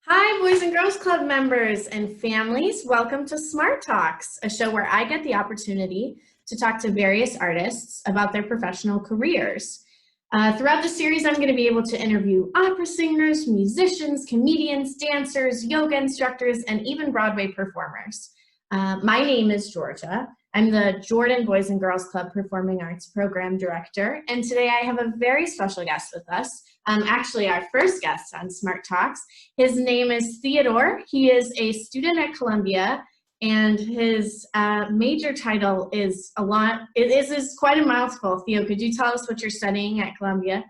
Hi, Boys and Girls Club members and families. Welcome to SMART Talks, a show where I get the opportunity to talk to various artists about their professional careers. Throughout the series, I'm going to be able to interview opera singers, musicians, comedians, dancers, yoga instructors, and even Broadway performers. My name is Georgia. I'm the Jordan Boys and Girls Club Performing Arts Program Director, and today I have a very special guest with us, actually our first guest on SMART Talks. His name is Theodore. He is a student at Columbia, and his major title is is quite a mouthful. Theo, could you tell us what you're studying at Columbia?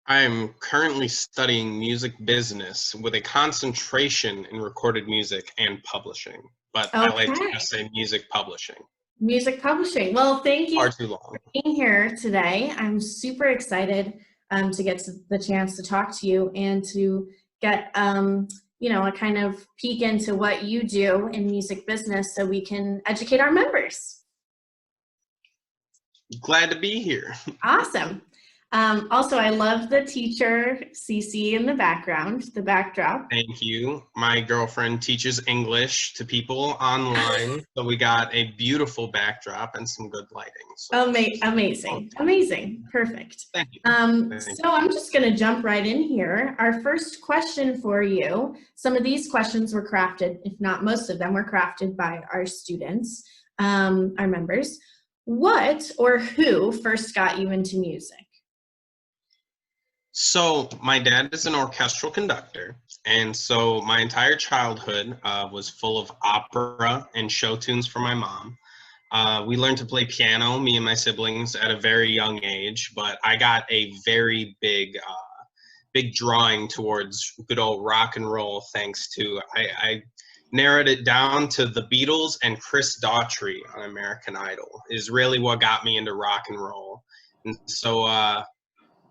I'm currently studying music business with a concentration in recorded music and publishing, but I like to Okay, just say music publishing. music publishing. Well, thank you Far for too long. being here today. I'm super excited to get the chance to talk to you and to get a kind of peek into what you do in music business so we can educate our members. Glad to be here. Awesome. Also, I love the teacher CC in the background, the backdrop. Thank you. My girlfriend teaches English to people online, so we got a beautiful backdrop and some good lighting. So Amazing, amazing, perfect. thank you. So I'm just going to jump right in here. Our first question for you, some of these questions were crafted, if not most of them were crafted by our students, our members. What or who first got you into music? So my dad is an orchestral conductor, and so my entire childhood was full of opera and show tunes from my mom. We learned to play piano, me and my siblings, at a very young age, but I got a very big drawing towards good old rock and roll thanks to, I narrowed it down to the Beatles and Chris Daughtry on American Idol is really what got me into rock and roll. And so,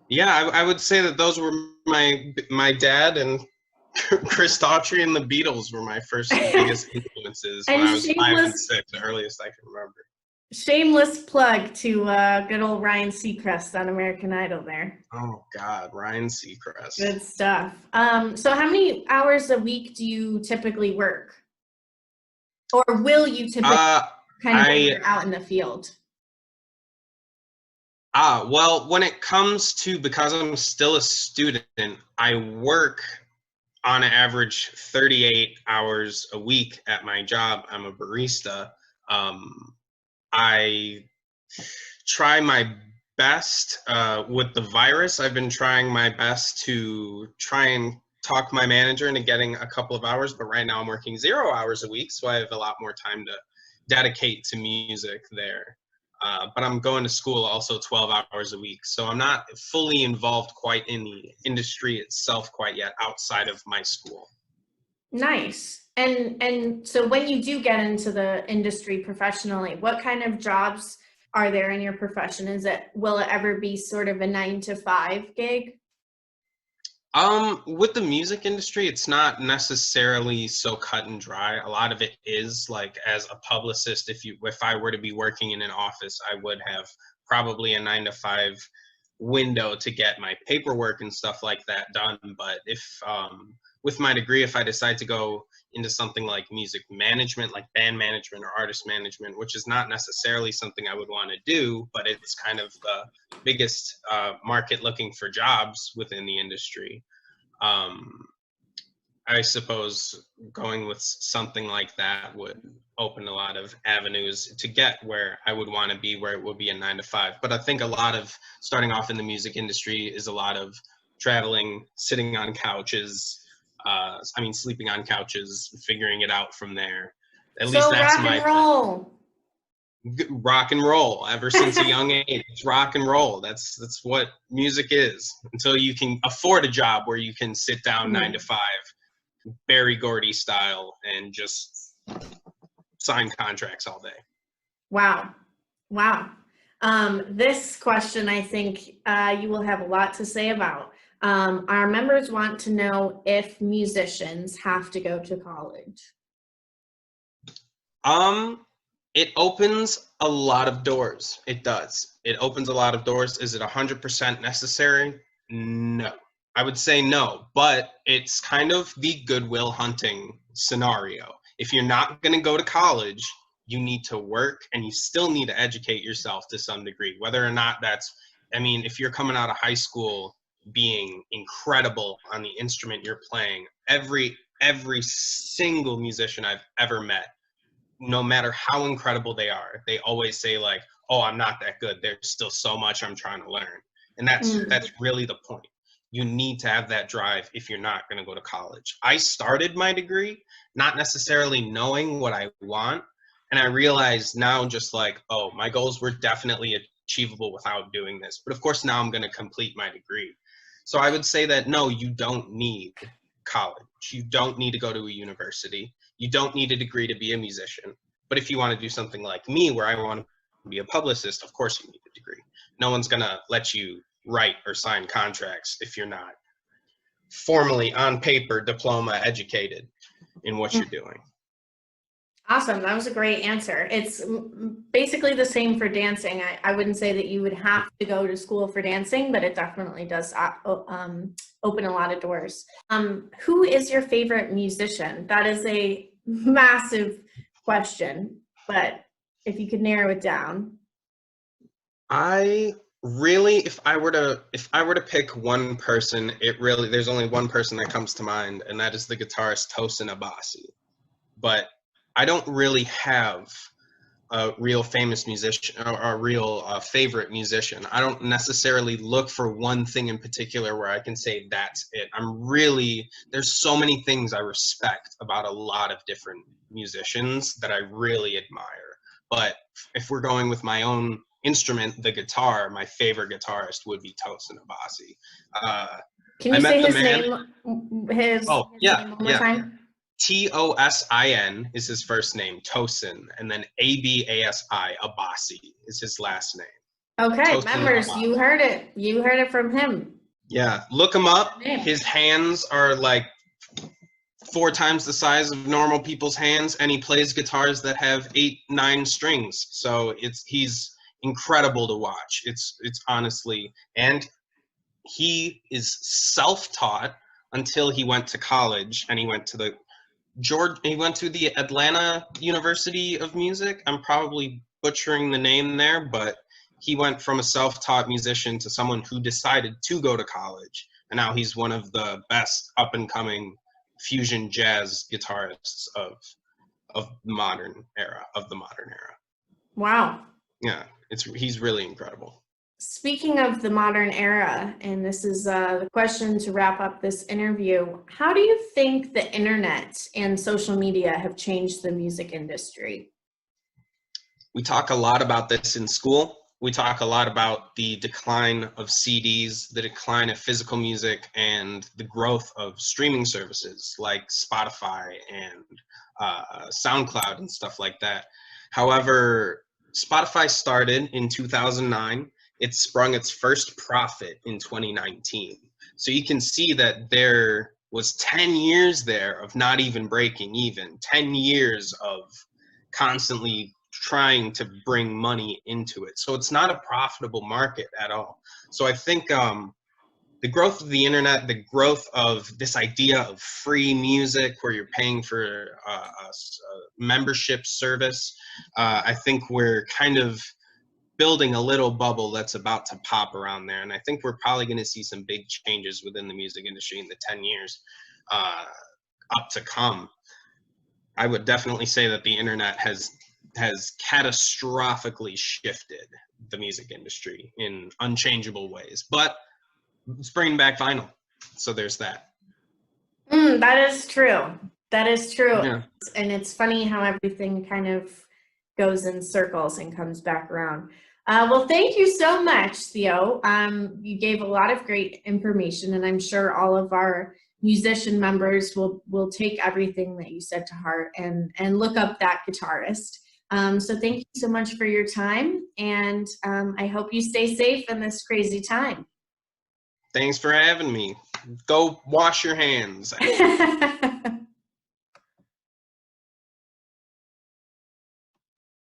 yeah, I would say that those were my dad and Chris Daughtry and the Beatles were my first biggest influences when And I was 5 and 6, the earliest I can remember. shameless plug to good old Ryan Seacrest on American Idol there. Oh God, Ryan Seacrest. Good stuff. So how many hours a week do you typically work? Or will you typically kind of when you're out in the field? Well, when it comes to, because I'm still a student, I work on average 38 hours a week at my job. I'm a barista. I try my best with the virus. I've been trying my best to try and talk my manager into getting a couple of hours, but right now I'm working 0 hours a week, so I have a lot more time to dedicate to music there. But I'm going to school also 12 hours a week, so I'm not fully involved quite in the industry itself quite yet outside of my school. Nice. And so when you do get into the industry professionally, what kind of jobs are there in your profession? Will it ever be sort of a 9 to 5 gig? With the music industry, it's not necessarily so cut and dry. A lot of it is like, as a publicist, if I were to be working in an office, I would have probably a 9 to 5 window to get my paperwork and stuff like that done. But if with my degree, if I decide to go into something like music management, like band management or artist management, which is not necessarily something I would want to do, but it's kind of the biggest market looking for jobs within the industry. I suppose going with something like that would open a lot of avenues to get where I would want to be, where it would be a 9 to 5. But I think a lot of starting off in the music industry is a lot of traveling, sitting on couches, sleeping on couches, figuring it out from there. At least that's rock my and roll. rock and roll. Ever since a young age, it's rock and roll. That's what music is. Until you can afford a job where you can sit down 9 to 5, Barry Gordy style, and just sign contracts all day. Wow. Wow. This question, I think you will have a lot to say about. Our members want to know if musicians have to go to college. It opens a lot of doors. It does. It opens a lot of doors. Is it 100% necessary? No. I would say no, but it's kind of the Goodwill Hunting scenario. If you're not going to go to college, you need to work and you still need to educate yourself to some degree, whether or not that's, I mean, if you're coming out of high school being incredible on the instrument you're playing, every single musician I've ever met, no matter how incredible they are, they always say like, "Oh, I'm not that good. There's still so much I'm trying to learn." And that's really the point. You need to have that drive if you're not going to go to college. I started my degree not necessarily knowing what I want, and I realized now just like, oh, my goals were definitely achievable without doing this. But of course now I'm going to complete my degree. So I would say that no, you don't need college. You don't need to go to a university. You don't need a degree to be a musician. But if you want to do something like me, where I want to be a publicist, of course you need a degree. No one's going to let you write or sign contracts if you're not formally on paper diploma educated in what you're doing. Awesome. That was a great answer. It's basically the same for dancing. I wouldn't say that you would have to go to school for dancing, but it definitely does open a lot of doors. Who is your favorite musician? That is a massive question, but if you could narrow it down. I really, if I were to pick one person, there's only one person that comes to mind, and that is the guitarist Tosin Abasi. But I don't really have a real famous musician or a real favorite musician. I don't necessarily look for one thing in particular where I can say that's it. There's so many things I respect about a lot of different musicians that I really admire. But if we're going with my own instrument, the guitar, my favorite guitarist would be Tosin Abasi. Can you say his name? His name one more time? Tosin is his first name, Tosin, and then Abasi, Abasi is his last name. Okay, Tosin members, Abasi. you heard it. You heard it from him. Yeah, look him up. His hands are like 4 times the size of normal people's hands, and he plays guitars that have 8, 9 strings. So he's incredible to watch. It's honestly, and he is self-taught until he went to college, and he went to the Atlanta University of Music. I'm probably butchering the name there, but he went from a self-taught musician to someone who decided to go to college, and now he's one of the best up-and-coming fusion jazz guitarists of the modern era. Wow. Yeah, he's really incredible. Speaking of the modern era, and this is the question to wrap up this interview, how do you think the internet and social media have changed the music industry? We talk a lot about this in school. We talk a lot about the decline of CDs, the decline of physical music, and the growth of streaming services like Spotify and SoundCloud and stuff like that. However, Spotify started in 2009. It sprung its first profit in 2019. So you can see that there was 10 years there of not even breaking even, 10 years of constantly trying to bring money into it. So it's not a profitable market at all. So I think the growth of the internet, the growth of this idea of free music where you're paying for a membership service, I think we're kind of building a little bubble that's about to pop around there. And I think we're probably going to see some big changes within the music industry in the 10 years up to come. I would definitely say that the internet has catastrophically shifted the music industry in unchangeable ways, but it's bringing back vinyl. So there's that. That is true. That is true. Yeah. And it's funny how everything kind of goes in circles and comes back around. Well, thank you so much, Theo. You gave a lot of great information, and I'm sure all of our musician members will take everything that you said to heart and look up that guitarist. So thank you so much for your time, and I hope you stay safe in this crazy time. Thanks for having me. Go wash your hands.